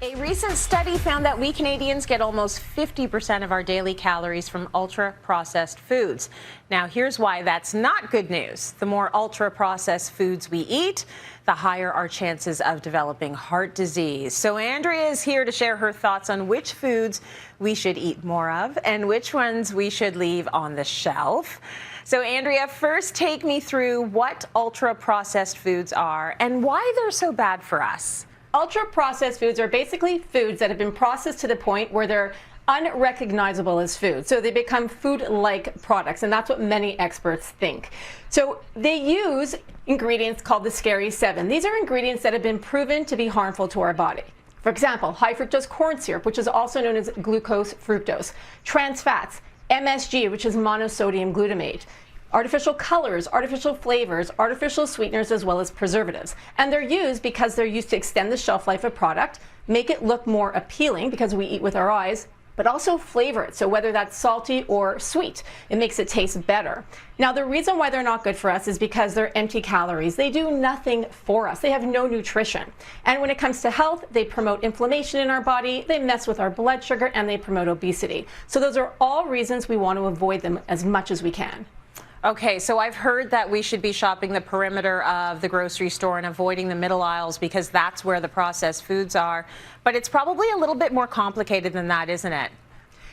A recent study found that we Canadians get almost 50% of our daily calories from ultra-processed foods. Now, here's why that's not good news. The more ultra-processed foods we eat, the higher our chances of developing heart disease. So Andrea is here to share her thoughts on which foods we should eat more of and which ones we should leave on the shelf. So Andrea, first take me through what ultra-processed foods are and why they're so bad for us. Ultra-processed foods are basically foods that have been processed to the point where they're unrecognizable as food. So they become food-like products, and that's what many experts think. So they use ingredients called the Scary Seven. These are ingredients that have been proven to be harmful to our body. For example, high fructose corn syrup, which is also known as glucose fructose, trans fats, MSG, which is monosodium glutamate, artificial colors, artificial flavors, artificial sweeteners, as well as preservatives. And they're used because they're used to extend the shelf life of product, make it look more appealing because we eat with our eyes, but also flavor it. So whether that's salty or sweet, it makes it taste better. Now, the reason why they're not good for us is because they're empty calories. They do nothing for us. They have no nutrition. And when it comes to health, they promote inflammation in our body, they mess with our blood sugar, and they promote obesity. So those are all reasons we want to avoid them as much as we can. Okay, so I've heard that we should be shopping the perimeter of the grocery store and avoiding the middle aisles because that's where the processed foods are. But it's probably a little bit more complicated than that, isn't it?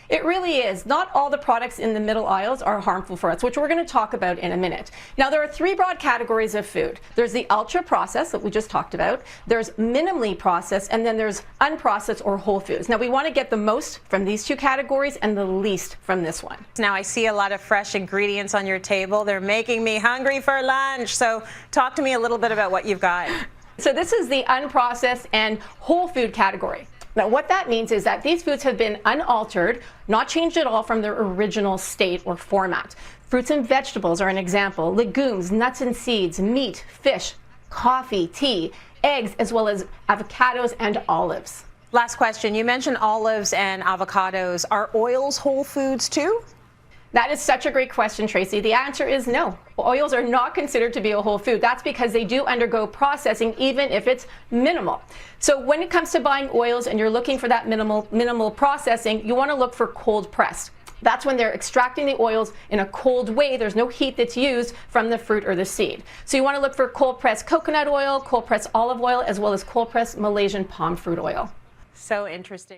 It really is. Not all the products in the middle aisles are harmful for us, which we're going to talk about in a minute. Now, there are three broad categories of food. There's the ultra-processed that we just talked about, there's minimally processed, and then there's unprocessed or whole foods. Now, we want to get the most from these two categories and the least from this one. Now, I see a lot of fresh ingredients on your table. They're making me hungry for lunch. So talk to me a little bit about what you've got. So this is the unprocessed and whole food category. Now, what that means is that these foods have been unaltered, not changed at all from their original state or format. Fruits and vegetables are an example, legumes, nuts and seeds, meat, fish, coffee, tea, eggs, as well as avocados and olives. Last question. You mentioned olives and avocados. Are oils whole foods too? That is such a great question, Tracy. The answer is no. Oils are not considered to be a whole food. That's because they do undergo processing, even if it's minimal. So when it comes to buying oils and you're looking for that minimal processing, you want to look for cold pressed. That's when they're extracting the oils in a cold way. There's no heat that's used from the fruit or the seed. So you want to look for cold pressed coconut oil, cold pressed olive oil, as well as cold pressed Malaysian palm fruit oil. So interesting.